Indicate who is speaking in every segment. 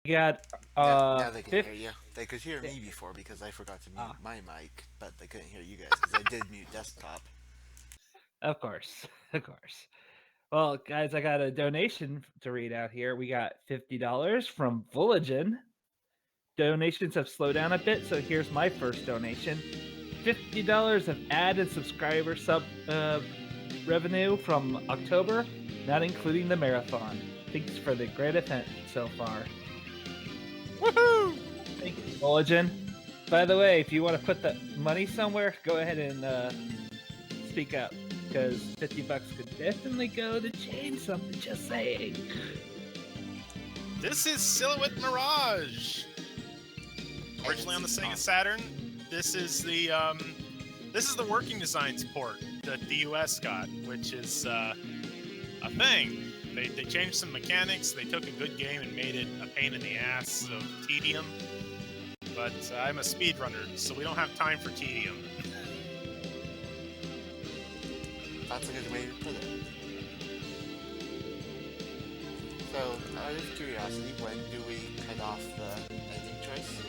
Speaker 1: got
Speaker 2: Now they can hear
Speaker 1: 50.
Speaker 2: you. They could hear me before because I forgot to mute
Speaker 1: Ah,
Speaker 2: my mic, but they couldn't hear you guys because I did mute desktop.
Speaker 1: of course, of course. Well, guys, I got a donation to read out here. We got $50 from Vulligan. Donations have slowed down a bit, so here's my first donation. $50 of ad and subscriber sub revenue from October, not including the marathon. Thanks for the great event so far.
Speaker 3: Woohoo!
Speaker 1: Thank you, Mulligan. By the way, if you want to put the money somewhere, go ahead and speak up, because $50 could definitely go to change something. Just saying.
Speaker 3: This is Silhouette Mirage. Originally on the Sega Saturn, this is the working designs port that the US got, which is a thing. They changed some mechanics. They took a good game and made it a pain in the ass of tedium. But I'm a speedrunner, so we don't have time for tedium.
Speaker 2: That's a good way to put it. So, out of curiosity, when do we cut off the ending choice?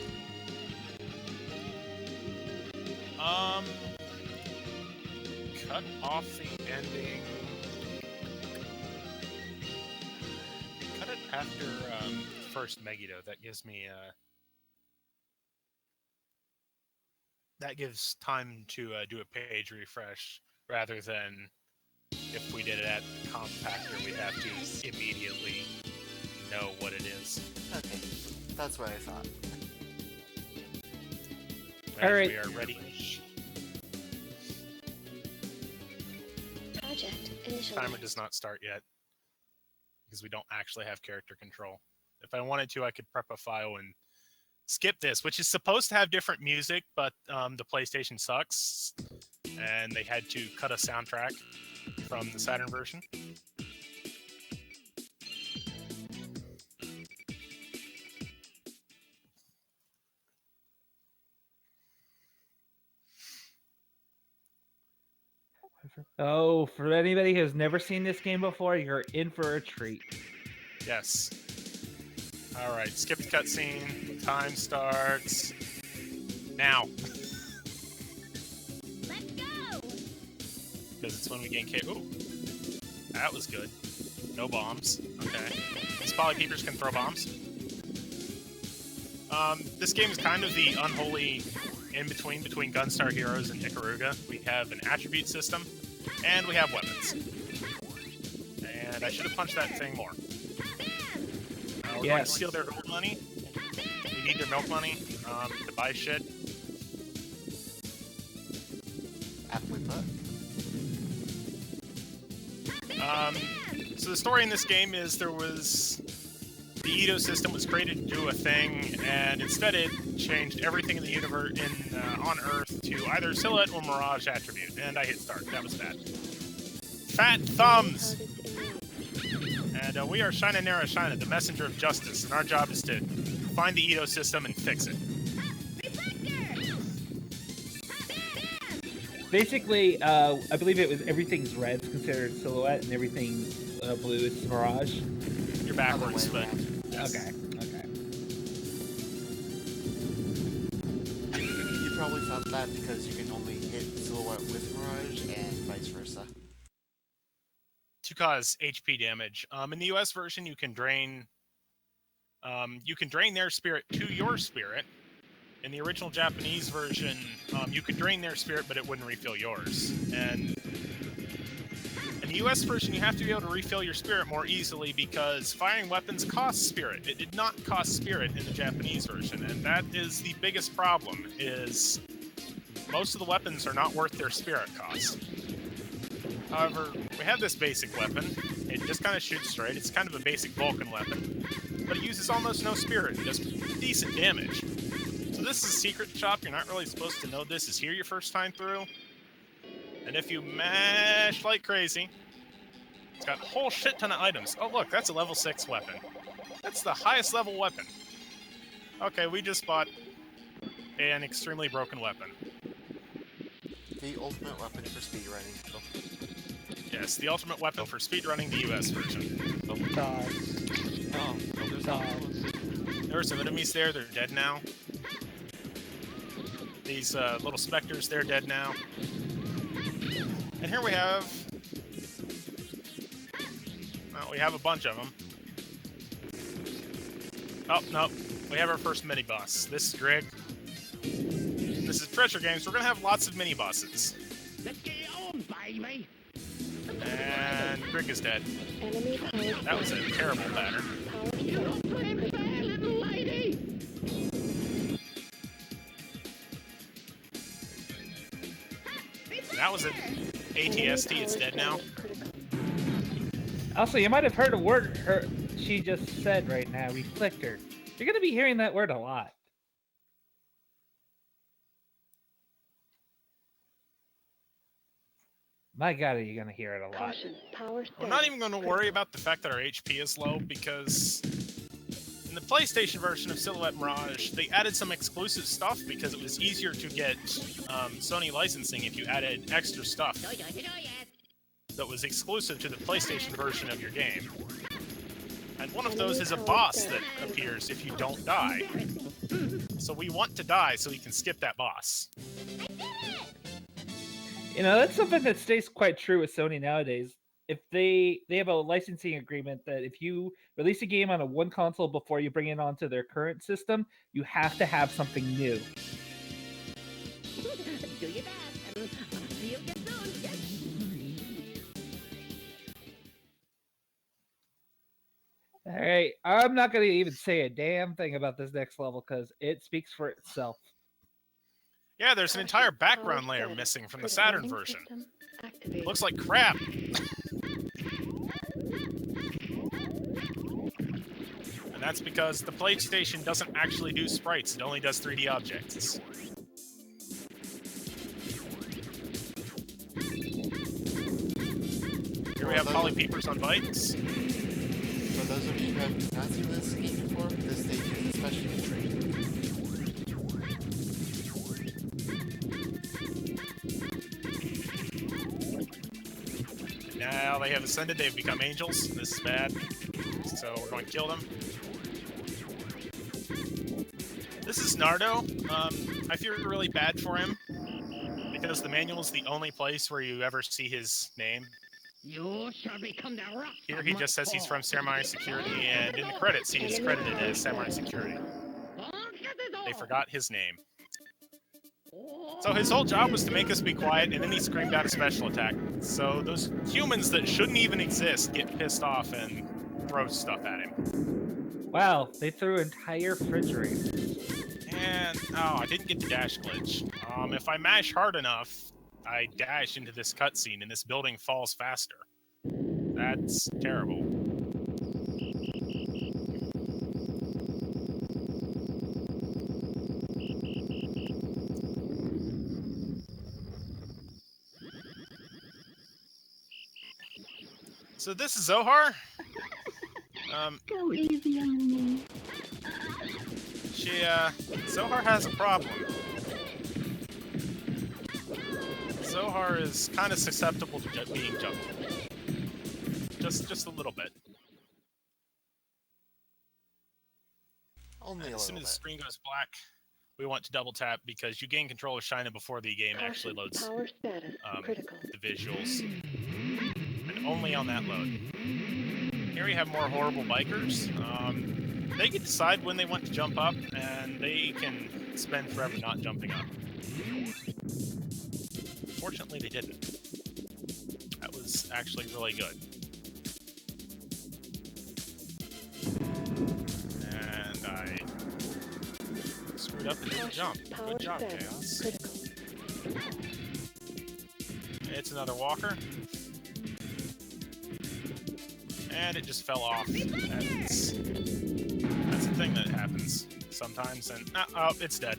Speaker 3: Cut off the ending. Cut it after first Megiddo. That gives me that gives time to do a page refresh rather than if we did it at the compactor, we'd have to immediately know what it is.
Speaker 2: Okay, that's what I thought.
Speaker 1: All right.
Speaker 3: We are ready.
Speaker 4: Project initialized.
Speaker 3: Timer does not start yet because we don't actually have character control. If I wanted to, I could prep a file and skip this, which is supposed to have different music, but the PlayStation sucks, and they had to cut a soundtrack from the Saturn version.
Speaker 1: Oh, for anybody who's never seen this game before, you're in for a treat.
Speaker 3: Yes. All right, skip the cutscene. Time starts now.
Speaker 4: Let's go!
Speaker 3: Because it's when we gain K. Ooh, that was good. No bombs. Okay. These polypeepers can throw bombs. This game is kind of the unholy in-between between Gunstar Heroes and Ikaruga. We have an attribute system, and we have weapons. And I should have punched that thing more. We're going to steal their gold money. We need their milk money to buy shit.
Speaker 2: Aptly put.
Speaker 3: So the story in this game is the Edo system was created to do a thing, and instead it changed everything in the universe on Earth to either Silhouette or Mirage attribute. And I hit start. That was bad. Fat thumbs. And we are Shina Nara Shina, the messenger of justice, and our job is to find the Edo system and fix it.
Speaker 1: Basically, I believe it was everything's red is considered Silhouette, and everything blue is Mirage.
Speaker 3: You're backwards, but
Speaker 1: Yes. Okay.
Speaker 2: You probably thought that because you can only hit Silhouette with Mirage and vice versa.
Speaker 3: to cause HP damage. In the US version, you can drain their spirit to your spirit. In the original Japanese version, you could drain their spirit, but it wouldn't refill yours. And in the US version, you have to be able to refill your spirit more easily because firing weapons costs spirit. It did not cost spirit in the Japanese version, and that is the biggest problem, is most of the weapons are not worth their spirit cost. However, we have this basic weapon. It just kind of shoots straight. It's kind of a basic Vulcan weapon, but it uses almost no spirit. It does decent damage. So this is a secret shop. You're not really supposed to know this is here your first time through. And if you mash like crazy, it's got a whole shit ton of items. Oh look, that's a level 6 weapon. That's the highest level weapon. Okay, we just bought an extremely broken weapon.
Speaker 2: The ultimate weapon for speedrunning. So.
Speaker 3: Yes, the ultimate weapon for speedrunning the US version.
Speaker 1: Die.
Speaker 5: Oh, there's
Speaker 1: Die.
Speaker 3: There were some enemies there, they're dead now. These little specters, they're dead now. And here we have... Well, we have a bunch of them. Oh, no. We have our first mini-boss. This is Greg. This is Treasure Games. We're going to have lots of mini-bosses.
Speaker 4: Let's get it on, baby!
Speaker 3: And Greg is dead. That was a terrible pattern.
Speaker 4: You're not playing fair, little lady!
Speaker 3: That was an ATST. It's dead now.
Speaker 1: Also, you might have heard a word she just said right now, reflector. You're going to be hearing that word a lot. My God, are you going to hear it a lot?
Speaker 3: We're not even going to worry about the fact that our HP is low, because in the PlayStation version of Silhouette Mirage, they added some exclusive stuff because it was easier to get Sony licensing if you added extra stuff that was exclusive to the PlayStation version of your game. And one of those is a boss that appears if you don't die. So we want to die so we can skip that boss.
Speaker 1: You know, that's something that stays quite true with Sony nowadays. If they have a licensing agreement that if you release a game on one console before you bring it onto their current system, you have to have something new.
Speaker 4: Do your best, and I'll see you again soon. Yes.
Speaker 1: All right, I'm not going to even say a damn thing about this next level because it speaks for itself.
Speaker 3: Yeah, there's an entire background layer missing from the Saturn version. Looks like crap. And that's because the PlayStation doesn't actually do sprites, it only does 3D objects. Here we have Polly Peepers on bikes.
Speaker 2: For those of you who have not seen this game before, this stage is especially treated.
Speaker 3: Now they have ascended, they've become angels. This is bad. So we're going to kill them. This is Nardo. I feel really bad for him because the manual is the only place where you ever see his name.
Speaker 4: You shall become the rock.
Speaker 3: Here he just says he's from Samurai Security, and in the credits he's credited as Samurai Security. They forgot his name. So his whole job was to make us be quiet, and then he screamed out a special attack. So those humans that shouldn't even exist get pissed off and throw stuff at him.
Speaker 1: Wow, they threw entire refrigerators.
Speaker 3: And, oh, I didn't get the dash glitch. If I mash hard enough, I dash into this cutscene, and this building falls faster. That's terrible. So this is Zohar.
Speaker 4: Go easy on me.
Speaker 3: Zohar has a problem. Zohar is kind of susceptible to being jumped. Just a little bit.
Speaker 2: Only a
Speaker 3: As soon
Speaker 2: little
Speaker 3: as the
Speaker 2: bit.
Speaker 3: screen goes black, we want to double tap because you gain control of Shina before the game actually loads the visuals. And only on that load. Here we have more horrible bikers. They can decide when they want to jump up, and they can spend forever not jumping up. Fortunately, they didn't. That was actually really good. And I screwed up and didn't jump. Good job, Chaos. It's another walker. And it just fell off. That's the thing that happens sometimes. And oh, it's dead.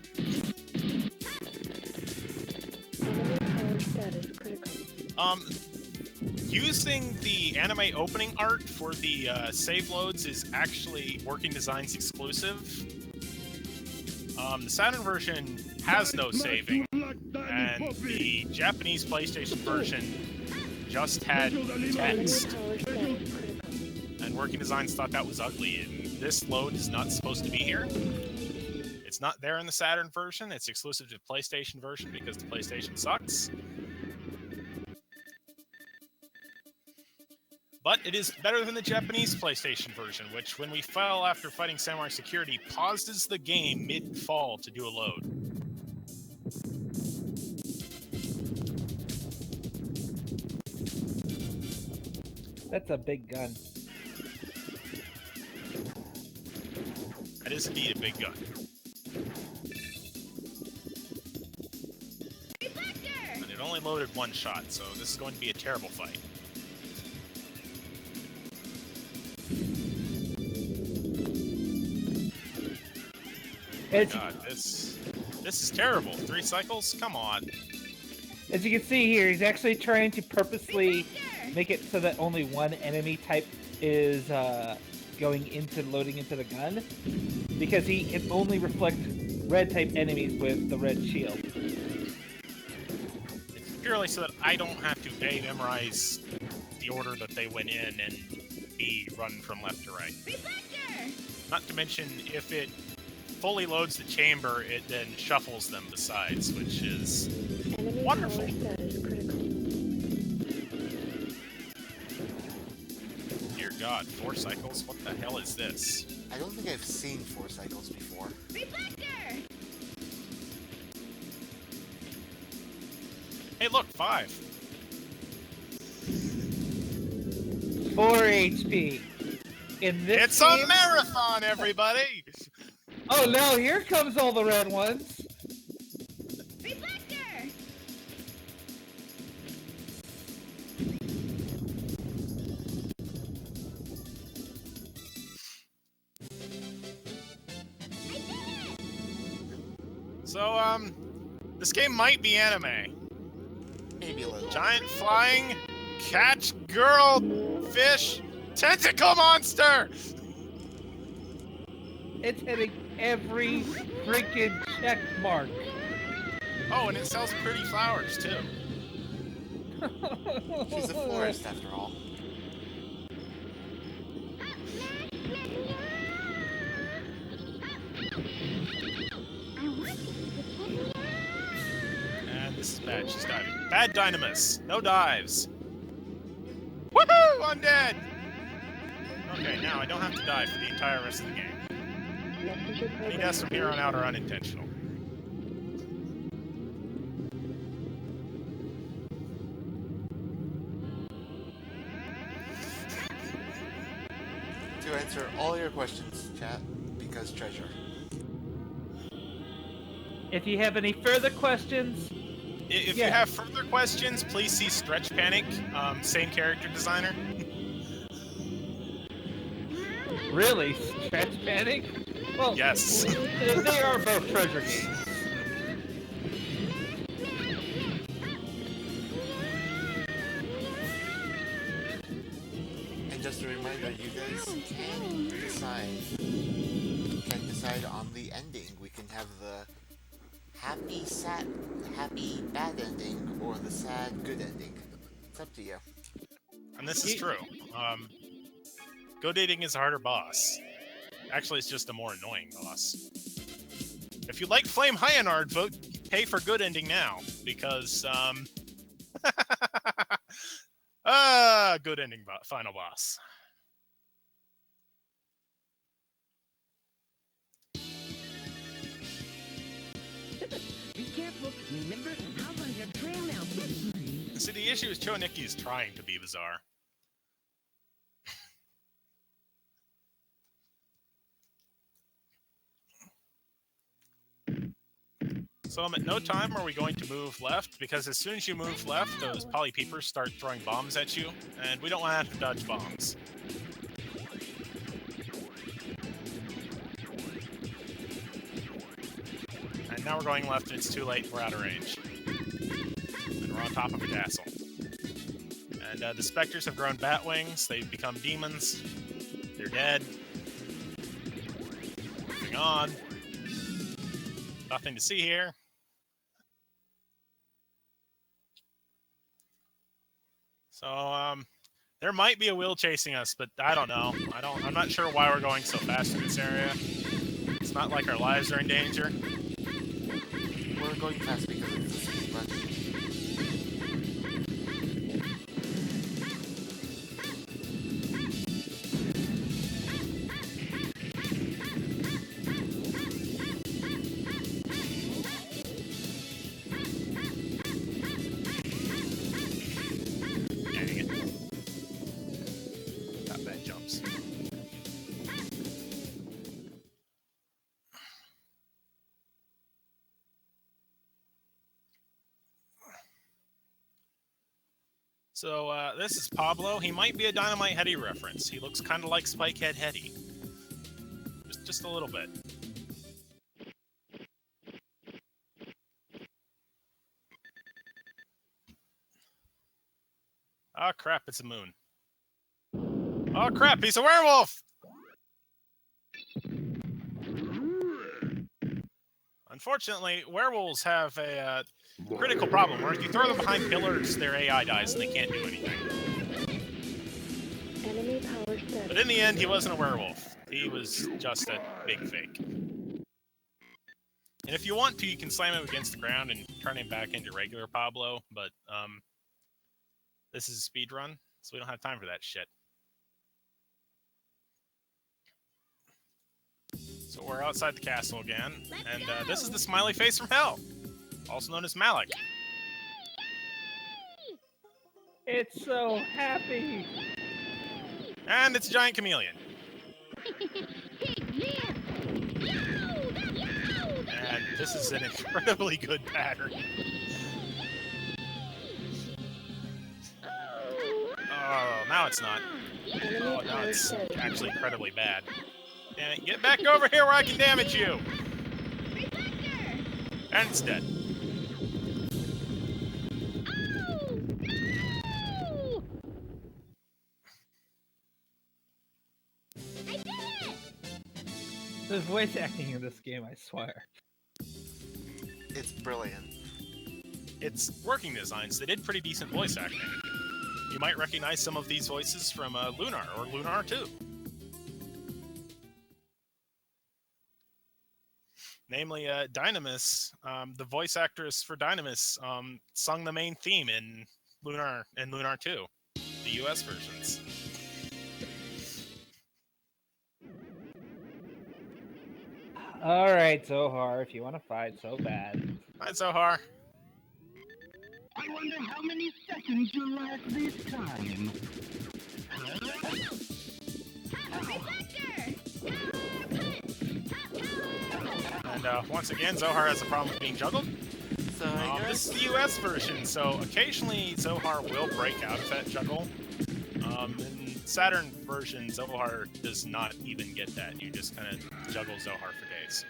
Speaker 3: Using the anime opening art for the save loads is actually Working Designs exclusive. The Saturn version has no saving, and the Japanese PlayStation version just had text. And Working Designs thought that was ugly and this load is not supposed to be here. It's not there in the Saturn version. It's exclusive to the PlayStation version because the PlayStation sucks. But it is better than the Japanese PlayStation version, which, when we fell after fighting Samurai Security, pauses the game mid-fall to do a load.
Speaker 1: That's a big gun.
Speaker 3: That is indeed a big gun. And it only loaded one shot, so this is going to be a terrible fight.
Speaker 1: As,
Speaker 3: God, this is terrible. 3 cycles? Come on.
Speaker 1: as you can see here, he's actually trying to purposely make it so that only one enemy type is loading into the gun, because he can only reflect red type enemies with the red shield.
Speaker 3: It's purely so that I don't have to A, memorize the order that they went in, and B, run from left to right. Not to mention, if it fully loads the chamber, it then shuffles them besides, which is wonderful. Dear God, 4 cycles? What the hell is this?
Speaker 2: I don't think I've seen 4 cycles before.
Speaker 3: Hey, look, 5.
Speaker 1: 4 HP. In this
Speaker 3: It's
Speaker 1: game...
Speaker 3: a marathon, everybody!
Speaker 1: Oh no, here comes all the red ones.
Speaker 3: So, this game might be anime.
Speaker 2: Maybe a little.
Speaker 3: Giant flying catch girl fish tentacle monster!
Speaker 1: It's hitting every freaking check mark.
Speaker 3: Oh, and it sells pretty flowers, too.
Speaker 2: She's a florist after all.
Speaker 3: And this is bad. She's diving. Bad Dynamis. No dives. Woohoo! I'm dead! Okay, now I don't have to dive for the entire rest of the game. Any deaths from here on out are unintentional.
Speaker 2: To answer all your questions, chat, because treasure.
Speaker 1: If you have any further questions,
Speaker 3: If
Speaker 1: Yeah.
Speaker 3: you have further questions, please see Stretch Panic, same character designer.
Speaker 1: really, Stretch Panic? Well,
Speaker 3: Yes.
Speaker 1: they are both treasure games.
Speaker 2: And just a reminder, you guys can decide on the ending. We can have the happy bad ending, or the sad good ending. It's up to you.
Speaker 3: And this is true. Go Dating is a harder boss. Actually, it's just a more annoying boss. If you like Flame Hyanard, pay for good ending now, because, good ending final boss.
Speaker 4: Be careful. Remember, how on your trail now?
Speaker 3: See, the issue is Choniki is trying to be bizarre. So at no time are we going to move left, because as soon as you move left, those polypeepers start throwing bombs at you, and we don't want to have to dodge bombs. And now we're going left, and it's too late, we're out of range. And we're on top of a castle. And the specters have grown bat wings, they've become demons, they're dead. Moving on. Nothing to see here. So, There might be a wheel chasing us, but I don't know. I'm not sure why we're going so fast in this area. It's not like our lives are in danger.
Speaker 2: We're going fast because it's a speed run.
Speaker 3: Dang it. Got bad jumps. So, this is Pablo. He might be a Dynamite Heady reference. He looks kind of like Spikehead Heady. Just a little bit. Oh crap, it's a moon. Oh crap, he's a werewolf! Unfortunately, werewolves have a critical problem where if you throw them behind pillars, their AI dies and they can't do anything.
Speaker 5: Enemy power set.
Speaker 3: But in the end, he wasn't a werewolf. He was just a big fake. And if you want to, you can slam him against the ground and turn him back into regular Pablo, but this is a speed run, so we don't have time for that shit. So we're outside the castle again, and this is the smiley face from hell, also known as Malik.
Speaker 1: It's so happy.
Speaker 3: And it's a giant chameleon. And this is an incredibly good pattern. Oh, now it's not. Oh, now it's actually incredibly bad. Damn it, get back over here where I can damage you! And it's dead.
Speaker 1: The voice acting in this game, I swear.
Speaker 2: It's brilliant.
Speaker 3: It's working designs. They did pretty decent voice acting. You might recognize some of these voices from Lunar or Lunar 2. Namely, Dynamis, the voice actress for Dynamis, sung the main theme in Lunar 2, the US versions.
Speaker 1: All right, Zohar, if you want to fight so bad.
Speaker 3: Hi, Zohar.
Speaker 4: I wonder how many seconds you'll last this time.
Speaker 3: And once again, Zohar has a problem with being juggled.
Speaker 2: So I
Speaker 3: This
Speaker 2: guess
Speaker 3: is the US version, so occasionally Zohar will break out of that juggle. In Saturn version, Zohar does not even get that. You just kind of juggle Zohar for days.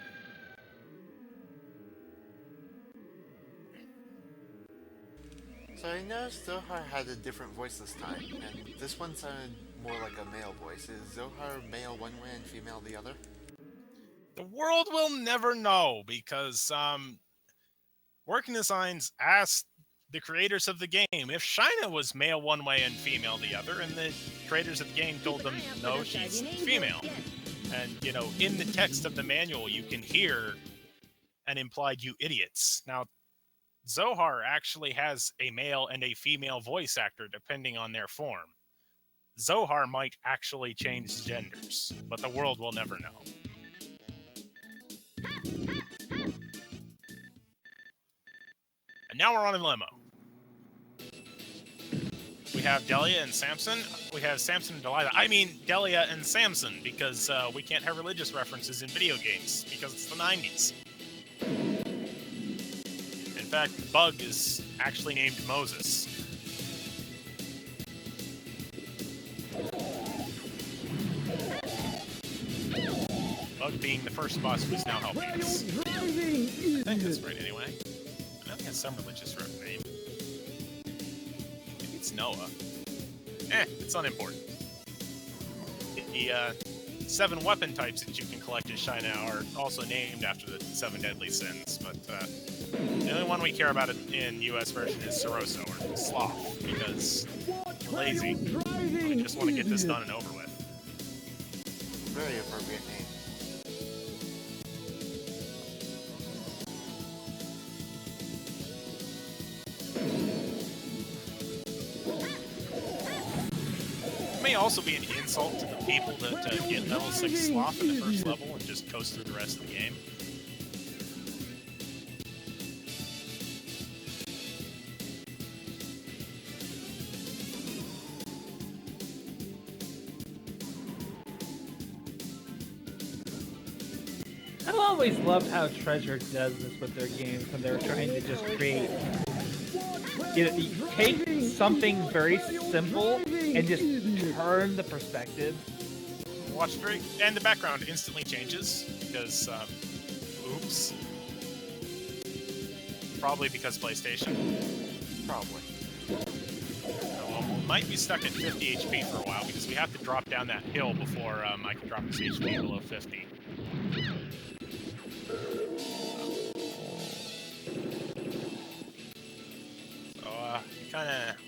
Speaker 2: So I noticed Zohar had a different voice this time, and this one sounded more like a male voice. Is Zohar male one way and female the other?
Speaker 3: The world will never know because Working Designs asked the creators of the game if Shina was male one way and female the other, and the creators of the game told them, no, she's female. And, you know, in the text of the manual, you can hear an implied "you idiots." Now, Zohar actually has a male and a female voice actor depending on their form. Zohar might actually change genders, but the world will never know. And now we're on a limo. We have Delia and Samson. We have Samson and Delilah. I mean, Delia and Samson, because we can't have religious references in video games, because it's the 90s. In fact, Bug is actually named Moses. Bug being the first boss who's now helping us. I think that's right anyway. I know he has some religious name. Maybe it's Noah. It's unimportant. The 7 weapon types that you can collect in Shina are also named after the 7 deadly sins, but the only one we care about in US version is Soroso, or Sloth, because you're lazy. We just want to get this done and over with.
Speaker 2: Very appropriate name.
Speaker 3: It may also be an insult to the people that get level 6 sloth in the first level and just coast through the rest of the game.
Speaker 1: I've always loved how Treasure does this with their games when they're trying to just create. You take something very simple and just turn the perspective.
Speaker 3: Watch very, and the background instantly changes because, oops. Probably because PlayStation.
Speaker 2: Probably.
Speaker 3: Well, we might be stuck at 50 HP for a while because we have to drop down that hill before I can drop this HP below 50.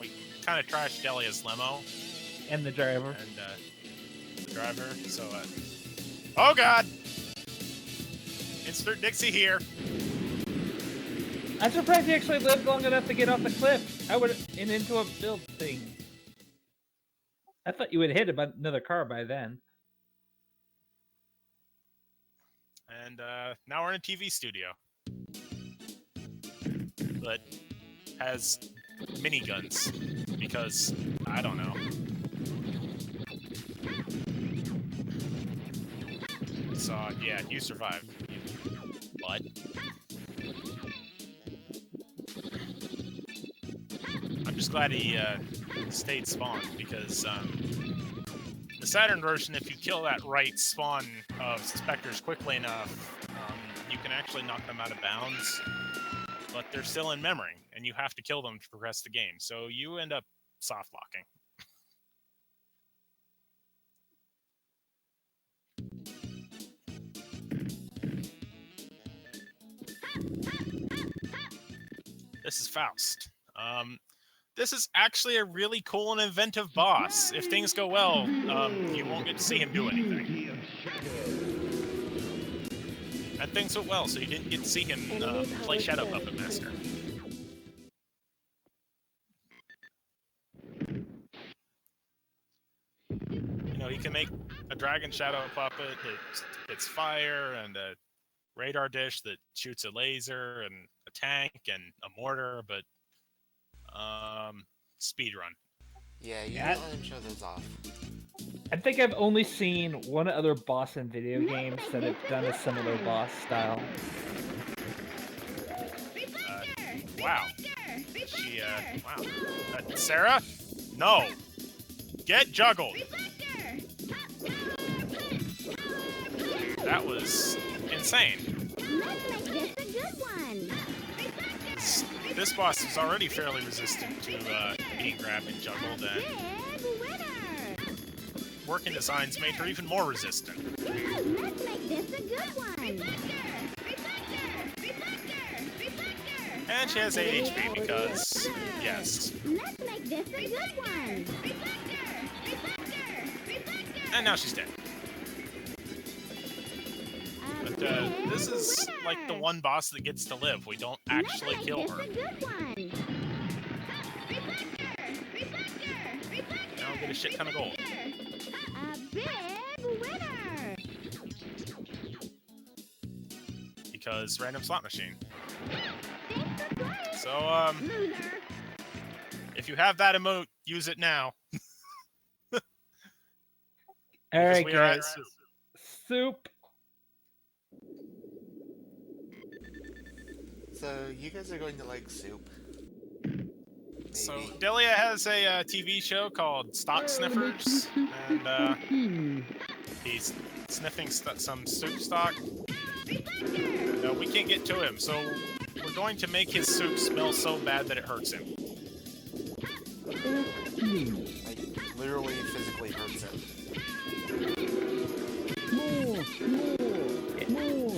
Speaker 3: We kind of trashed Delia's limo
Speaker 1: And the driver.
Speaker 3: and the driver. So, oh god! Insert Dixie here.
Speaker 1: I'm surprised he actually lived long enough to get off the cliff. I would and into a build thing. I thought you would hit another car by then.
Speaker 3: And now we're in a TV studio, but has miniguns because I don't know. So yeah, you survived, bud. I'm just glad he stayed spawned because the Saturn version, if you kill that right spawn of specters quickly enough, you can actually knock them out of bounds. But they're still in memory, and you have to kill them to progress the game. So you end up soft locking. This is Faust. This is actually a really cool and inventive boss. If things go well, you won't get to see him do anything. And things went well, so you didn't get to see him play Shadow Puppet Master. You know, he can make a dragon shadow puppet that spits fire, and a radar dish that shoots a laser, and a tank, and a mortar, but speedrun.
Speaker 2: Yeah, you
Speaker 1: Yeah.
Speaker 2: don't let him show those off.
Speaker 1: I think I've only seen one other boss in video games that have done a similar boss style.
Speaker 3: Wow. She, wow. Sarah? No! Get juggled! That was insane. This boss is already fairly resistant to being grabbed and juggled, and working designs made her even more resistant.
Speaker 5: Let's make this a good one.
Speaker 3: And she has 8 HP because, yes.
Speaker 5: Let's make this a good one.
Speaker 3: And now she's dead. But this is like the one boss that gets to live. We don't actually kill her. Now we'll get a shit ton of gold.
Speaker 5: A big winner.
Speaker 3: Because random slot machine. So, if you have that emote, use it now.
Speaker 1: All right,
Speaker 3: we are at
Speaker 1: guys. Soup.
Speaker 2: So, you guys are going to like soup. Maybe.
Speaker 3: So, Delia has a TV show called Stock Sniffers, and he's sniffing some soup stock. No, we can't get to him, so we're going to make his soup smell so bad that it hurts him.
Speaker 2: Like, literally, physically hurts him.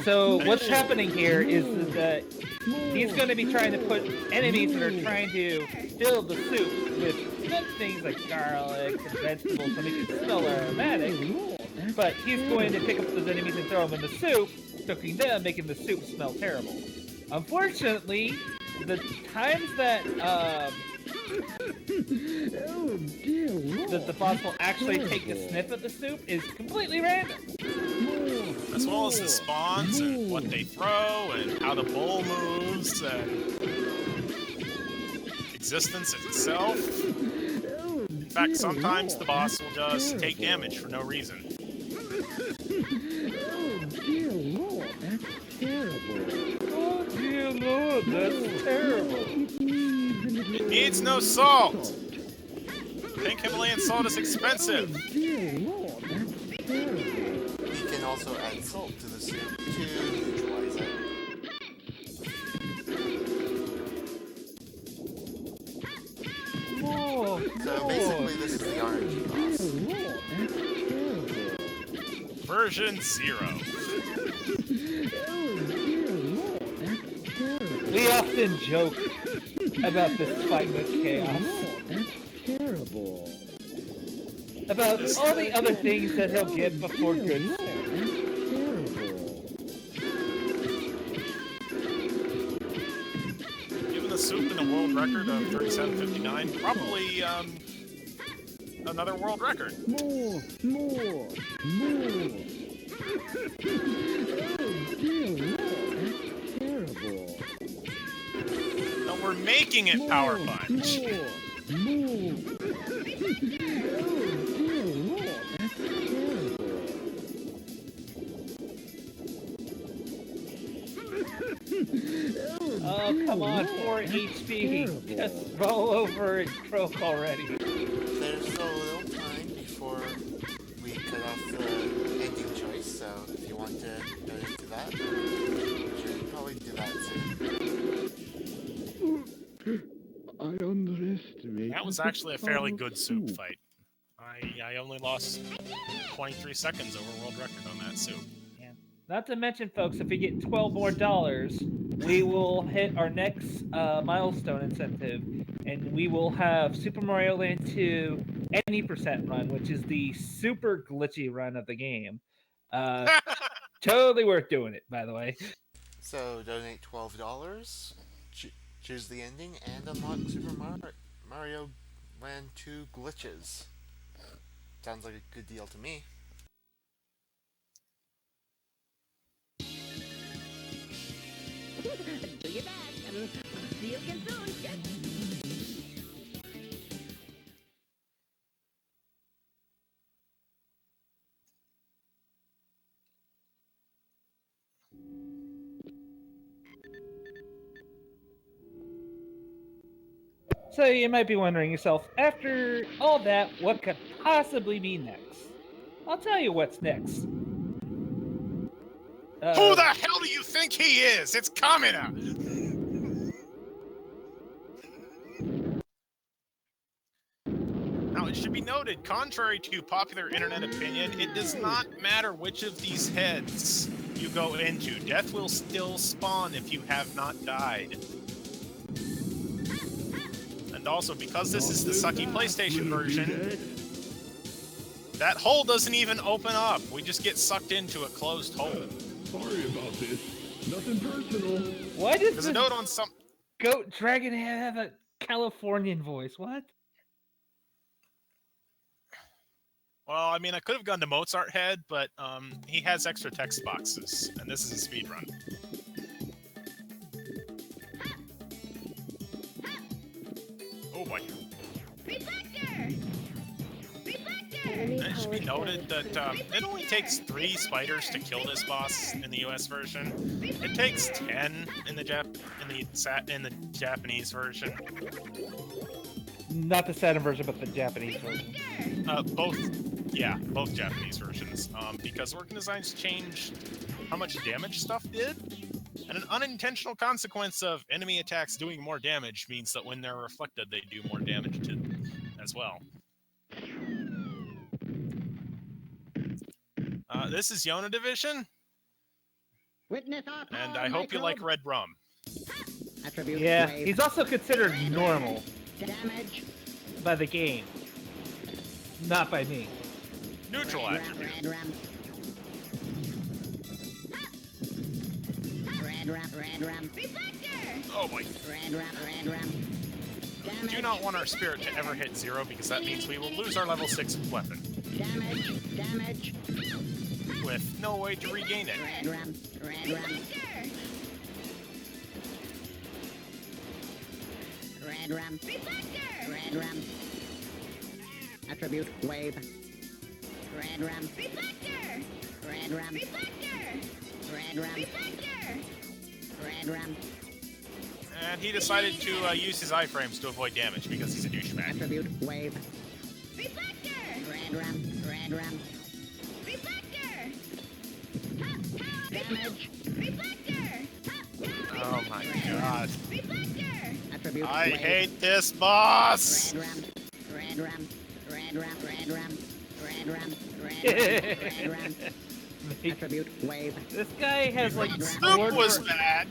Speaker 1: So what's happening here is that he's going to be trying to put enemies that are trying to fill the soup with things like garlic and vegetables to make it smell aromatic, but he's going to pick up those enemies and throw them in the soup, cooking them, making the soup smell terrible. Unfortunately, the times that the boss will actually take a sniff at the soup is completely random.
Speaker 3: As well as the spawns and what they throw and how the bowl moves and existence itself. In fact, sometimes the boss will just take damage for no reason.
Speaker 1: Oh dear Lord, that's terrible.
Speaker 3: It needs no salt! Pink Himalayan salt is expensive!
Speaker 2: You can also add salt to the soup to neutralize it.
Speaker 1: Oh,
Speaker 2: So basically, this is the RNG boss.
Speaker 3: Version 0.
Speaker 1: we often joke about this fight with Chaos. About all the other things that he'll get before good.
Speaker 3: Given the soup and the world record of 37.59, probably another world record.
Speaker 4: More. Oh, dear Lord, that's terrible.
Speaker 3: No, we're making it Power Punch.
Speaker 4: More. Oh, dear Lord, that's terrible.
Speaker 1: Oh, come on, 4 HP. Just roll over and croak already.
Speaker 2: There's so little time before we cut off the ending choice, so if you want to donate to that, we should probably do that soon.
Speaker 4: I underestimated.
Speaker 3: That was actually a fairly good soup fight. I only lost 23 seconds over world record on that soup.
Speaker 1: Not to mention, folks, if we get $12 more, we will hit our next milestone incentive, and we will have Super Mario Land 2 any percent run, which is the super glitchy run of the game. Totally worth doing it, by the way.
Speaker 2: So donate $12, choose the ending, and unlock Super Mario Land 2 glitches. Sounds like a good deal to me.
Speaker 5: Do your best, and see you again soon.
Speaker 1: So you might be wondering yourself, after all that, what could possibly be next? I'll tell you what's next.
Speaker 3: Who the hell do you think he is? It's Kamina! Now, it should be noted, contrary to popular internet opinion, it does not matter which of these heads you go into. Death will still spawn if you have not died. And also, because this is the sucky PlayStation version, that hole doesn't even open up. We just get sucked into a closed hole.
Speaker 6: Sorry about this. Nothing personal.
Speaker 1: Why does
Speaker 3: There's a
Speaker 1: this
Speaker 3: note on some...
Speaker 1: goat dragon have a Californian voice? What?
Speaker 3: Well, I mean, I could have gone to Mozart Head, but he has extra text boxes, and this is a speed run. Oh boy.
Speaker 5: Reflector!
Speaker 3: And it should be noted that it only takes 3 spiders to kill this boss in the US version. It takes 10 in the Japanese version.
Speaker 1: Not the Saturn version, but the Japanese version.
Speaker 3: Both Japanese versions. Because organ designs changed how much damage stuff did. And an unintentional consequence of enemy attacks doing more damage means that when they're reflected, they do more damage to as well. This is Yona Division, and I hope you like red rum.
Speaker 1: Yeah, he's also considered normal.
Speaker 4: Damage.
Speaker 1: by the game, not by me.
Speaker 3: Neutral attribute.
Speaker 5: Reflector!
Speaker 3: Oh boy. Do not want our spirit to ever hit 0 because that means we will lose our level 6 weapon.
Speaker 4: Damage.
Speaker 3: With no way to regain it.
Speaker 5: Reflector! Reflector!
Speaker 4: Attribute wave.
Speaker 5: Reflector! Reflector! Reflector!
Speaker 3: And he decided to use his iframes to avoid damage because he's a douchebag.
Speaker 4: Attribute wave.
Speaker 5: Reflector!
Speaker 4: Reflector. Damage.
Speaker 5: Reflector!
Speaker 3: Oh my god.
Speaker 5: Reflector!
Speaker 4: Attribute
Speaker 3: I
Speaker 4: wave.
Speaker 3: hate this boss!
Speaker 4: Attribute wave.
Speaker 1: This guy has like
Speaker 3: Snoop was bad!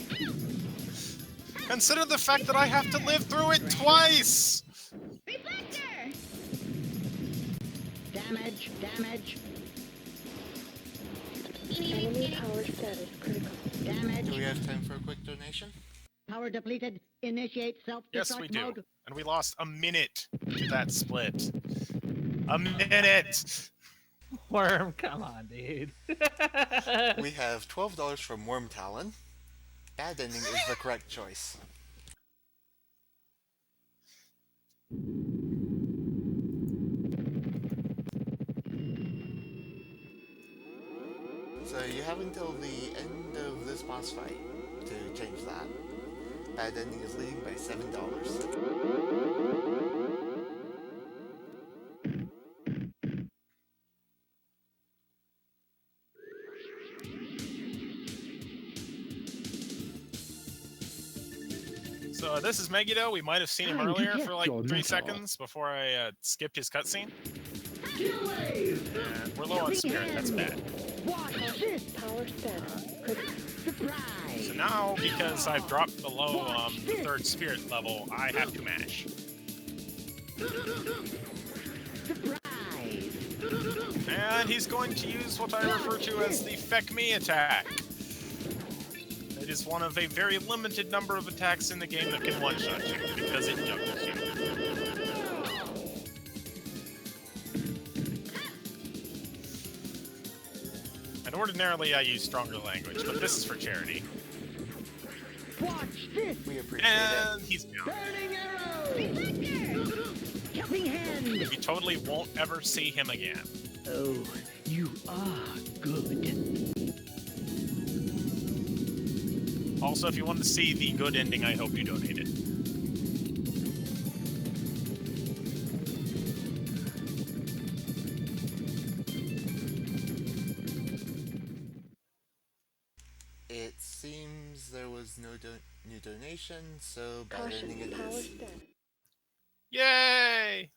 Speaker 3: Consider the fact that I have to live through it twice!
Speaker 5: Reflector!
Speaker 4: Damage.
Speaker 7: Enemy power status critical.
Speaker 2: Do we have time for a quick donation?
Speaker 4: Power depleted. Initiate self-destruct
Speaker 3: Yes, we do.
Speaker 4: mode.
Speaker 3: And we lost a minute to that split. A minute!
Speaker 1: Worm, come on, dude.
Speaker 2: We have $12 from Worm Talon. Bad ending is the correct choice. So you have until the end of this boss fight to change that. Bad ending is leading by $7.
Speaker 3: So this is Megiddo. We might have seen him
Speaker 6: Time to
Speaker 3: earlier
Speaker 6: test
Speaker 3: for like
Speaker 6: your
Speaker 3: 3
Speaker 6: metal.
Speaker 3: seconds before I skipped his cutscene. And we're low on spirit, that's bad.
Speaker 4: Watch this.
Speaker 7: Power status critical.
Speaker 4: Surprise.
Speaker 3: So now, because I've dropped below the 3rd spirit level, I have to mash.
Speaker 4: Surprise.
Speaker 3: And he's going to use what I refer to as the Feck Me attack. It is one of a very limited number of attacks in the game that can one-shot you, because it juggles you. And ordinarily I use stronger language, but this is for charity.
Speaker 4: Watch this.
Speaker 2: We appreciate
Speaker 3: And he's down.
Speaker 4: Burning arrow. Jumping hand.
Speaker 3: You totally won't ever see him again.
Speaker 4: Oh, you are good.
Speaker 3: Also, if you want to see the good ending, I hope you donated.
Speaker 2: It seems there was no new donation, so bad ending
Speaker 7: Caution,
Speaker 2: it
Speaker 7: power
Speaker 2: is.
Speaker 7: status.
Speaker 3: Yay!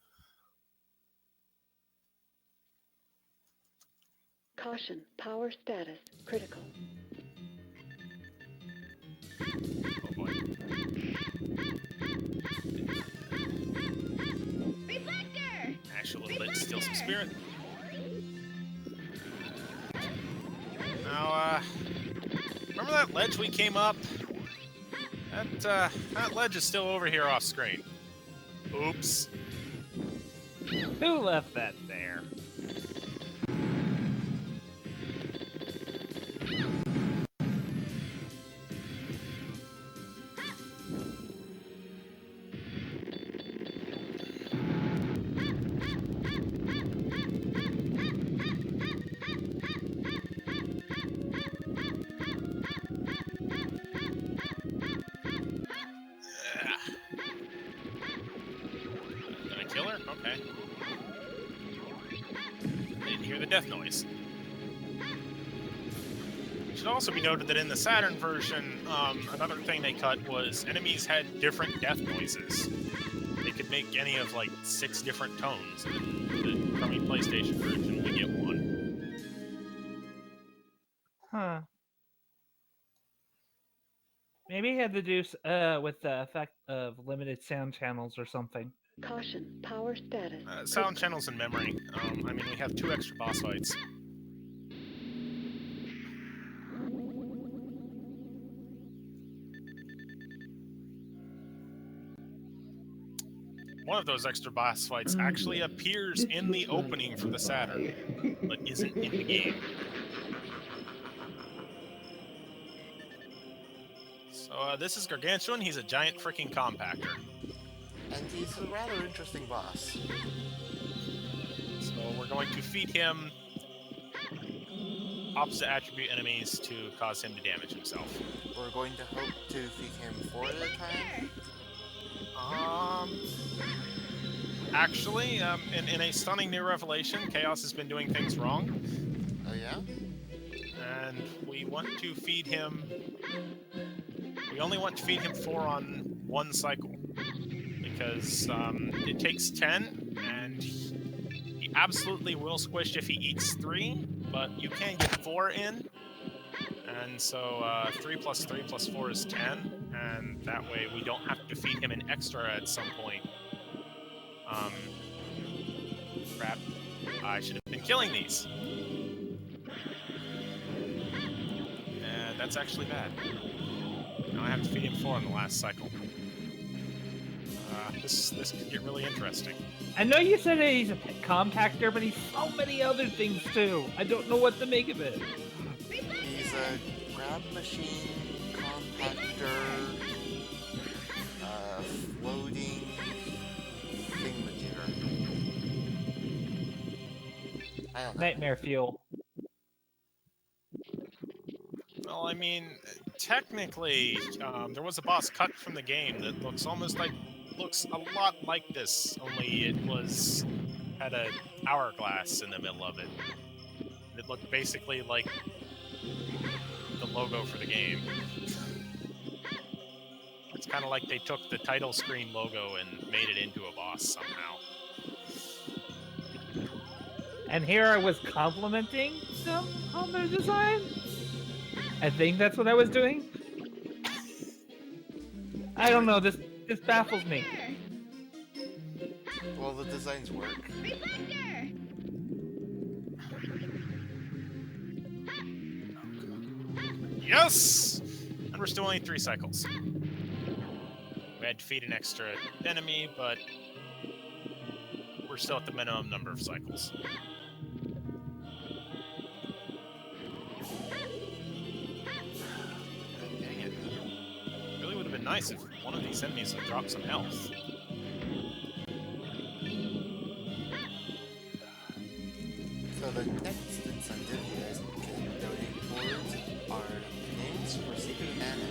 Speaker 7: Caution, power status critical.
Speaker 3: Oh boy.
Speaker 5: Reflector!
Speaker 3: Mash a little bit, steal some spirit. Now, remember that ledge we came up? That ledge is still over here off screen. Oops.
Speaker 1: Who left that there?
Speaker 3: Did I kill her? Okay. Didn't hear the death noise. It should also be noted that in the Saturn version, another thing they cut was enemies had different death noises. They could make any of like 6 different tones. The crummy PlayStation version, we get one.
Speaker 1: Huh. Maybe it had to do with the effect of limited sound channels or something.
Speaker 7: Caution, power status.
Speaker 3: Sound channels in memory. I mean, we have 2 extra boss fights. One of those extra boss fights actually appears in the opening for the Saturn, but isn't in the game. So this is Gargantuan. He's a giant freaking compactor.
Speaker 2: And he's a rather interesting boss.
Speaker 3: So we're going to feed him opposite attribute enemies to cause him to damage himself.
Speaker 2: We're going to hope to feed him 4 at a time.
Speaker 3: Actually, in a stunning new revelation, Chaos has been doing things wrong.
Speaker 2: Oh yeah?
Speaker 3: And we want to feed him... We only want to feed him 4 on 1 cycle. Because it takes 10, and he absolutely will squish if he eats 3, but you can get 4 in. And so 3 plus 3 plus 4 is 10, and that way we don't have to feed him an extra at some point. Crap. I should have been killing these. And that's actually bad. Now I have to feed him 4 in the last cycle. This could get really interesting.
Speaker 1: I know you said that he's a compactor, but he's so many other things too. I don't know what to make of it.
Speaker 2: He's a grab machine, compactor, floating thingamajigger. I don't know.
Speaker 1: Nightmare fuel.
Speaker 3: Well, I mean, technically, there was a boss cut from the game that looks a lot like this, only it had an hourglass in the middle of it. It looked basically like the logo for the game. It's kind of like they took the title screen logo and made it into a boss somehow.
Speaker 1: And here I was complimenting them on their design. I think that's what I was doing. I don't know. This baffles me.
Speaker 2: Well, the designs work.
Speaker 5: Reflector!
Speaker 3: Yes! And we're still only 3 cycles. We had to feed an extra enemy, but we're still at the minimum number of cycles. Dang it. Really would have been nice if one of these enemies would drop some health.
Speaker 2: So the next incentive you guys can donate towards are names for Secret Mana.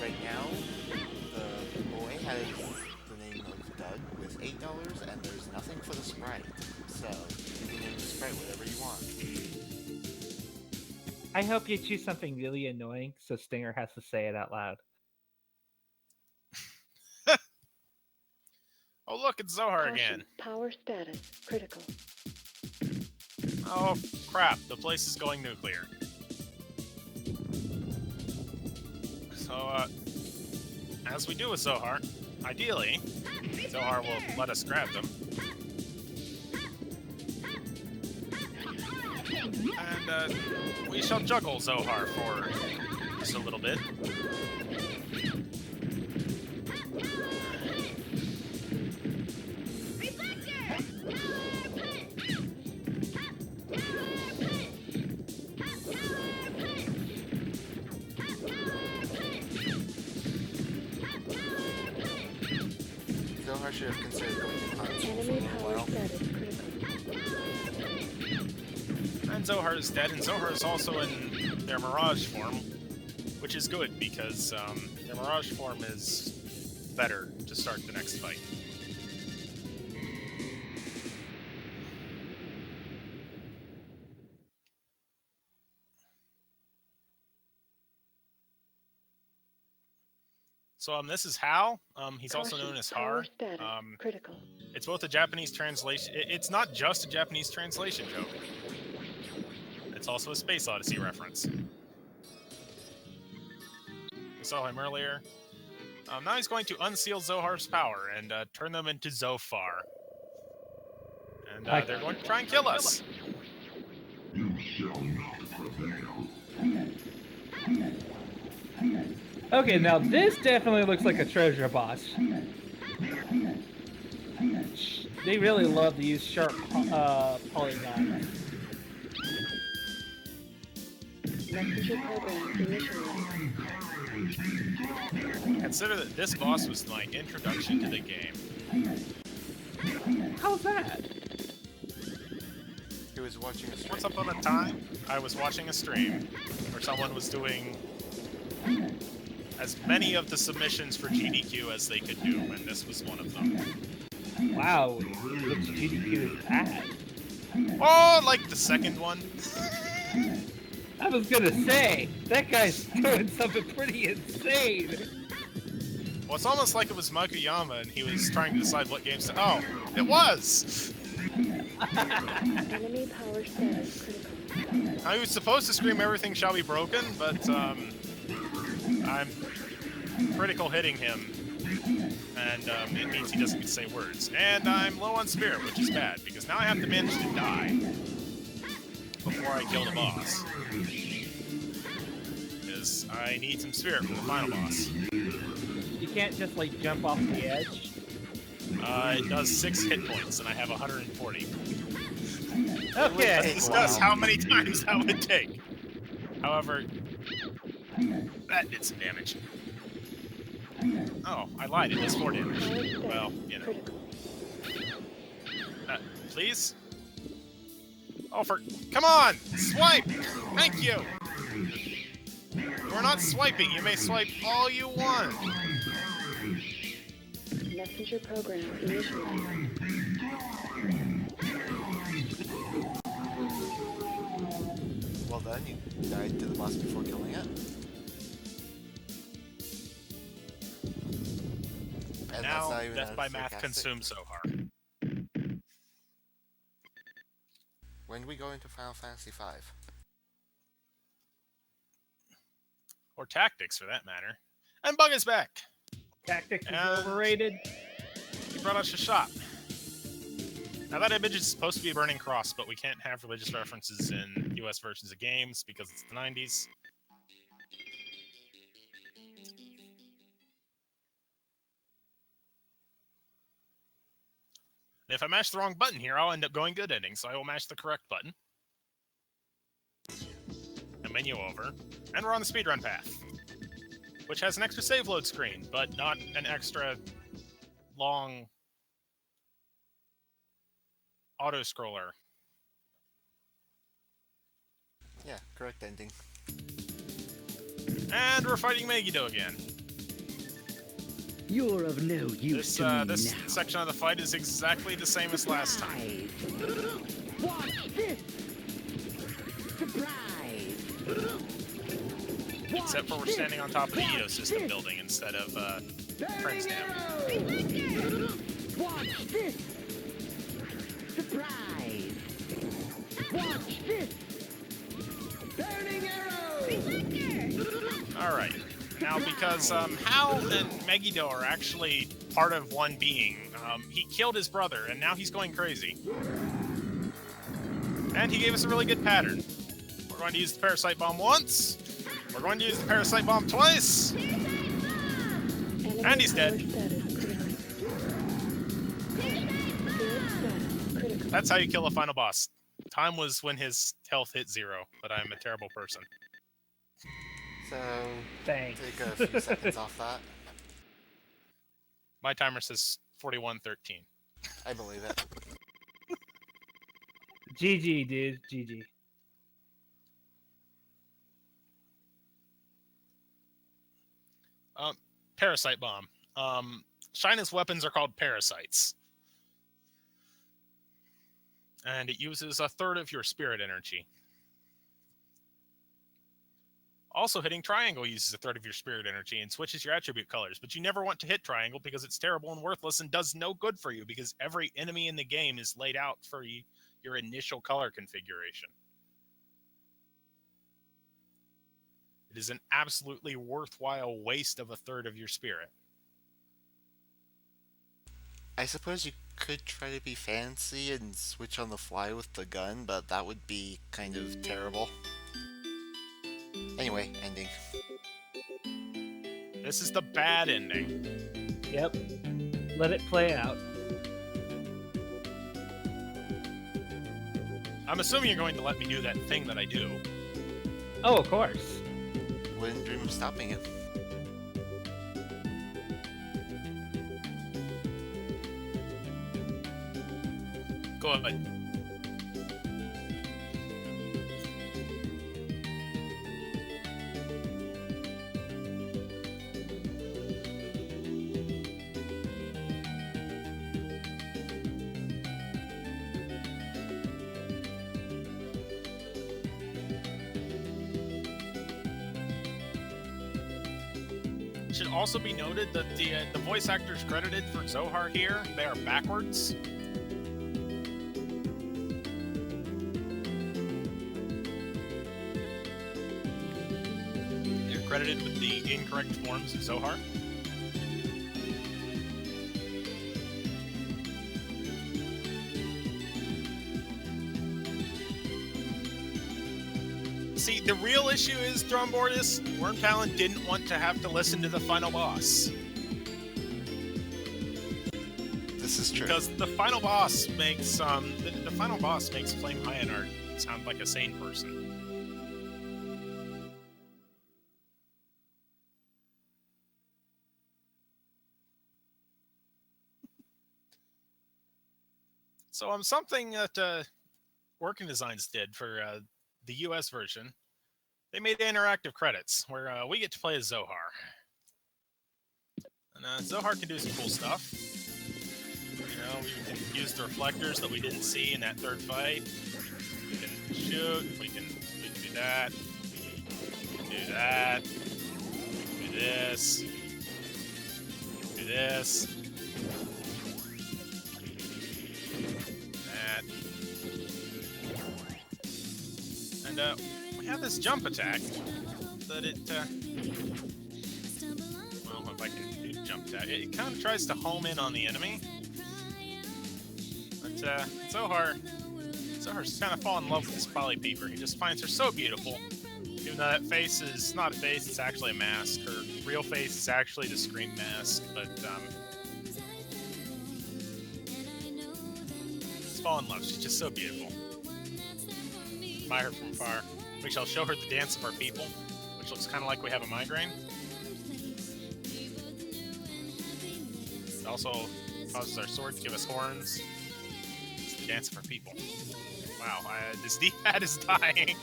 Speaker 2: Right now, the boy has the name of Doug with $8, and there's nothing for the sprite. So you can name the sprite whatever you want.
Speaker 1: I hope you choose something really annoying so Stinger has to say it out loud.
Speaker 3: Oh look, it's Zohar
Speaker 7: Caution,
Speaker 3: again.
Speaker 7: power status critical.
Speaker 3: Oh crap, the place is going nuclear. So, as we do with Zohar, ideally, Zohar will let us grab them. And, we shall juggle Zohar for just a little bit.
Speaker 2: Zohar should have considered going to console for a
Speaker 7: Enemy
Speaker 2: little
Speaker 7: power
Speaker 2: while.
Speaker 7: status critical.
Speaker 3: And Zohar is dead, and Zohar is also in their Mirage form, which is good, because their Mirage form is better to start the next fight. So this is Hal. He's also known as
Speaker 7: Power
Speaker 3: Har.
Speaker 7: status critical.
Speaker 3: It's both a Japanese translation. It's not just a Japanese translation joke. It's also a Space Odyssey reference. We saw him earlier. Now he's going to unseal Zohar's power and turn them into Zophar. And they're going to try and kill us.
Speaker 6: You shall not prevail.
Speaker 1: Okay, now this definitely looks like a treasure boss. They really love to use sharp polygons.
Speaker 7: Messenger program initialized.
Speaker 3: Consider that this boss was my introduction to the game.
Speaker 1: How's that?
Speaker 2: He was watching a stream.
Speaker 3: Once upon a time, I was watching a stream where someone was doing as many of the submissions for GDQ as they could do, and this was one of them.
Speaker 1: Wow, which GDQ is that?
Speaker 3: Oh, like the second one.
Speaker 1: I was gonna say, that guy's doing something pretty insane.
Speaker 3: Well, it's almost like it was Makuyama and he was trying to decide what games to... Oh, it was!
Speaker 7: Enemy power status critical.
Speaker 3: I was supposed to scream everything shall be broken, but I'm critical hitting him. And it means he doesn't get to say words. And I'm low on spirit, which is bad, because now I have to manage to die before I kill the boss. Because I need some spirit for the final boss.
Speaker 1: You can't just like jump off the edge.
Speaker 3: It does 6 hit points, and I have 140.
Speaker 1: Okay.
Speaker 3: Let's discuss how many times that would take. However, that did some damage. Oh, I lied. It does 4 damage. Well, you know. Please? Oh, come on! Swipe! Thank you! We're not swiping. You may swipe all you want.
Speaker 7: Messenger program initialized.
Speaker 2: Well done, you died to the boss before killing it. And
Speaker 3: Now,
Speaker 2: that's not even
Speaker 3: death by math
Speaker 2: sarcastic.
Speaker 3: consumes Zohar.
Speaker 2: When do we go into Final Fantasy V?
Speaker 3: Or tactics, for that matter. And Bug is back!
Speaker 1: Tactics is
Speaker 3: And-
Speaker 1: overrated.
Speaker 3: He brought us a shop. Now that image is supposed to be a burning cross, but we can't have religious references in US versions of games because it's the 90s. And if I mash the wrong button here, I'll end up going good ending, so I will mash the correct button. And menu over. And we're on the speedrun path. Which has an extra save load screen, but not an extra long auto-scroller.
Speaker 2: Yeah, correct ending.
Speaker 3: And we're fighting Megiddo again.
Speaker 4: You're of no use to me
Speaker 3: This
Speaker 4: now.
Speaker 3: section of the fight is exactly the same as last time.
Speaker 4: Watch this! Surprise!
Speaker 3: Except for we're standing on top of the ecosystem building instead of Prince Dam.
Speaker 4: Watch this! Surprise! Watch this! Burning arrow!
Speaker 3: Alright. Now, because Hal and Megiddo are actually part of one being, he killed his brother, and now he's going crazy. And he gave us a really good pattern. We're going to use the Parasite Bomb once. We're going to use the Parasite Bomb twice.
Speaker 7: Enemy
Speaker 3: And he's
Speaker 7: power
Speaker 3: dead.
Speaker 7: status critical. Spirit status critical.
Speaker 3: That's how you kill a final boss. Time was when his health hit 0, but I'm a terrible person.
Speaker 2: So,
Speaker 1: Thanks.
Speaker 2: take a few seconds off that.
Speaker 3: My timer says 41:13.
Speaker 2: I believe it.
Speaker 1: GG, dude. GG.
Speaker 3: Parasite Bomb. Shina's weapons are called parasites. And it uses 1/3 of your spirit energy. Also, hitting triangle uses 1/3 of your spirit energy and switches your attribute colors, but you never want to hit triangle because it's terrible and worthless and does no good for you because every enemy in the game is laid out for your initial color configuration. It is an absolutely worthwhile waste of 1/3 of your spirit.
Speaker 2: I suppose you could try to be fancy and switch on the fly with the gun, but that would be kind of terrible. Anyway, ending.
Speaker 3: This is the bad ending.
Speaker 1: Yep. Let it play out.
Speaker 3: I'm assuming you're going to let me do that thing that I do.
Speaker 1: Oh, of course.
Speaker 2: Wouldn't dream of stopping it.
Speaker 3: Go ahead. It should also be noted that the voice actors credited for Zohar here, they are backwards. They're credited with the incorrect forms of Zohar. See, the real issue is, Thrombordus, Wormtalon didn't want to have to listen to the final boss.
Speaker 2: This is true.
Speaker 3: Because the final boss makes the final boss makes Flame Hyanard sound like a sane person. So something that Working Designs did for the US version, they made interactive credits where we get to play as Zohar. And Zohar can do some cool stuff. You know, we can use the reflectors that we didn't see in that third fight. We can shoot, we can do that. We can do that. We can do this. Do this. That. And we have this jump attack that it, well, if I can do jump attack, it kind of tries to home in on the enemy. But Zohar's kind of fallen in love with this Polly Peeper. He just finds her so beautiful. Even though that face is not a face, it's actually a mask. Her real face is actually the Scream mask, but she's fallen in love. She's just so beautiful. Admire her from afar. We shall show her the dance of our people, which looks kind of like we have a migraine. It also causes our sword to give us horns. It's the dance of our people. Wow, this D-pad is dying.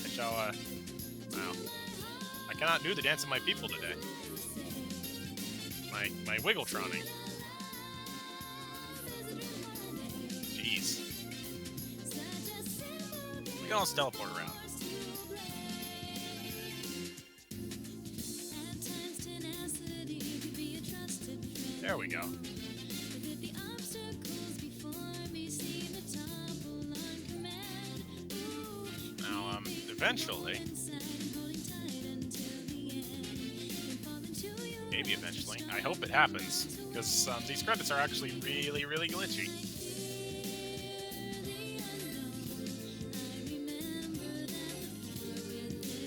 Speaker 3: I shall, wow. I cannot do the dance of my people today. My Wiggletroning. Jeez. We can almost teleport around. There we go. Now, eventually, maybe eventually, I hope it happens, because these credits are actually really, really glitchy.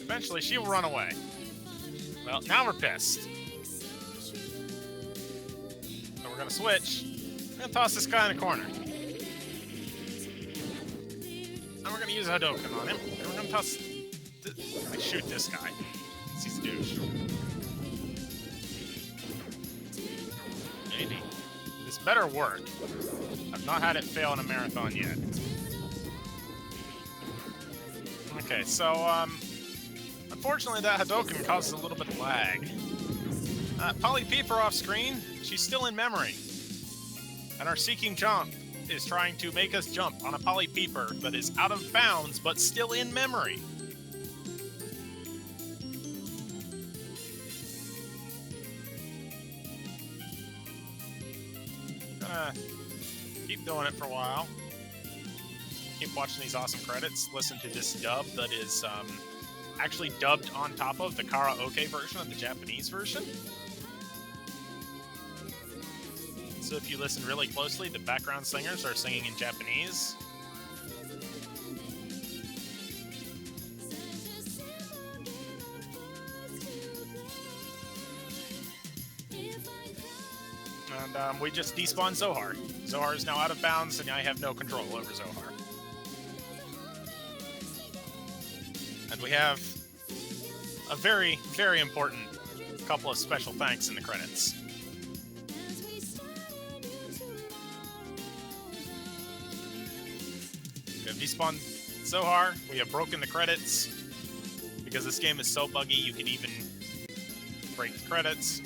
Speaker 3: Eventually, she will run away. Well, now we're pissed. So we're gonna switch. We're gonna toss this guy in a corner. And we're gonna use a Hadouken on him. And we're gonna toss... shoot this guy. He's a douche. Maybe. This better work. I've not had it fail in a marathon yet. Okay, so, unfortunately, that Hadouken causes a little bit of lag. Polly Peeper off screen, she's still in memory. And our Seeking Jump is trying to make us jump on a Polly Peeper that is out of bounds, but still in memory. Gonna keep doing it for a while. Keep watching these awesome credits. Listen to this dub that is, actually dubbed on top of the karaoke version of the Japanese version. So if you listen really closely, the background singers are singing in Japanese. And we just despawned Zohar. Zohar is now out of bounds, and I have no control over Zohar. And we have a very, very important couple of special thanks in the credits. We have despawned Zohar. We have broken the credits. Because this game is so buggy, you can even break the credits.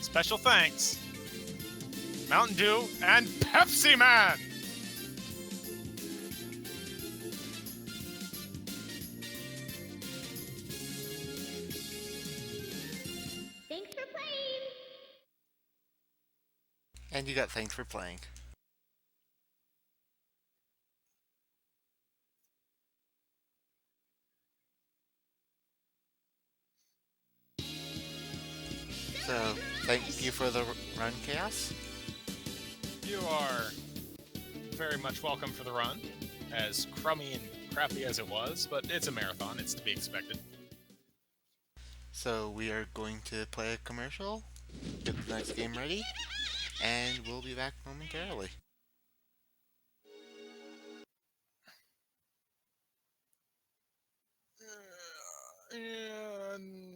Speaker 3: Special thanks, Mountain Dew and Pepsi Man!
Speaker 5: Thanks for playing.
Speaker 2: And you got thanks for playing. So, thank you for the run, Chaos.
Speaker 3: You are very much welcome for the run, as crummy and crappy as it was, but it's a marathon, it's to be expected.
Speaker 2: So, we are going to play a commercial, get the next game ready, and we'll be back momentarily.
Speaker 3: And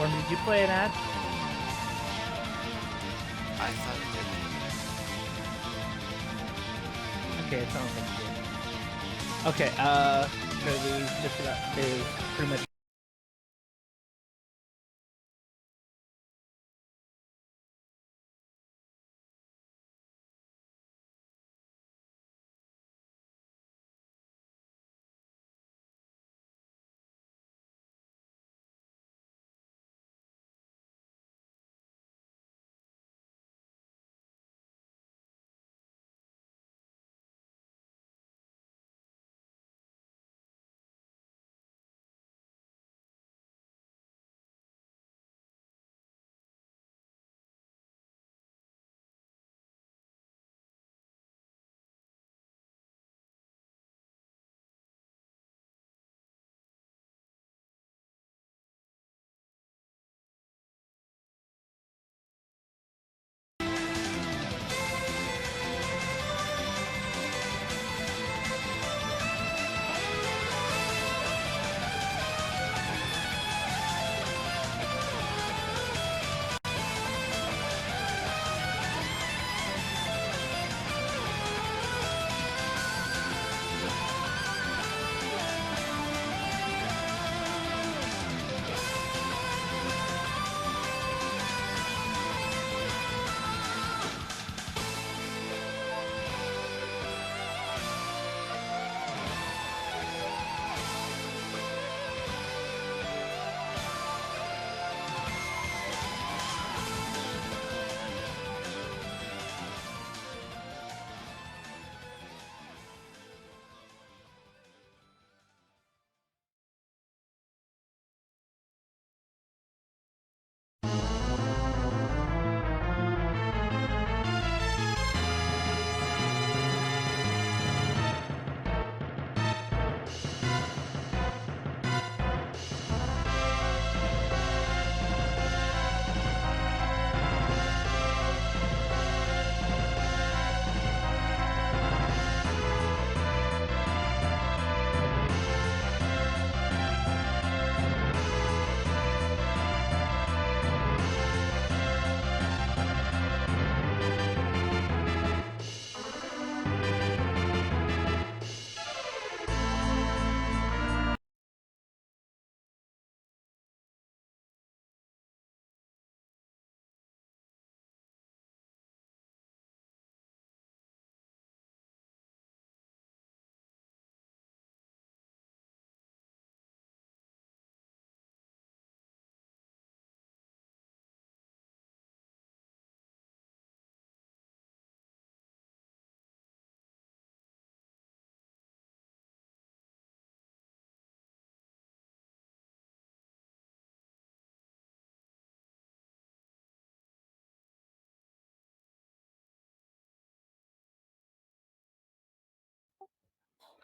Speaker 1: Or did you play an ad?
Speaker 2: I thought it
Speaker 1: Okay, it sounds like you did. Okay, so we just about is pretty much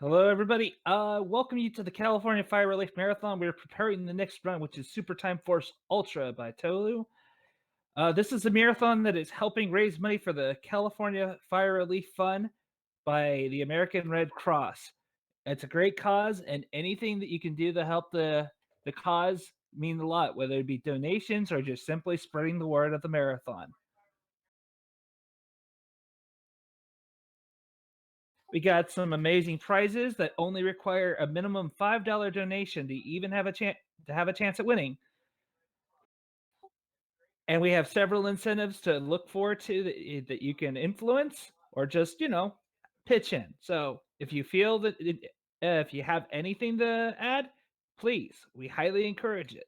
Speaker 1: Hello, everybody. Welcome you to the California Fire Relief Marathon. We're preparing the next run, which is Super Time Force Ultra by Tolu. This is a marathon that is helping raise money for the California Fire Relief Fund by the American Red Cross. It's a great cause, and anything that you can do to help the cause means a lot, whether it be donations or just simply spreading the word of the marathon. We got some amazing prizes that only require a minimum $5 donation to even have a chance at winning. And we have several incentives to look forward to that you can influence or just, pitch in. So if you feel that if you have anything to add, please, we highly encourage it.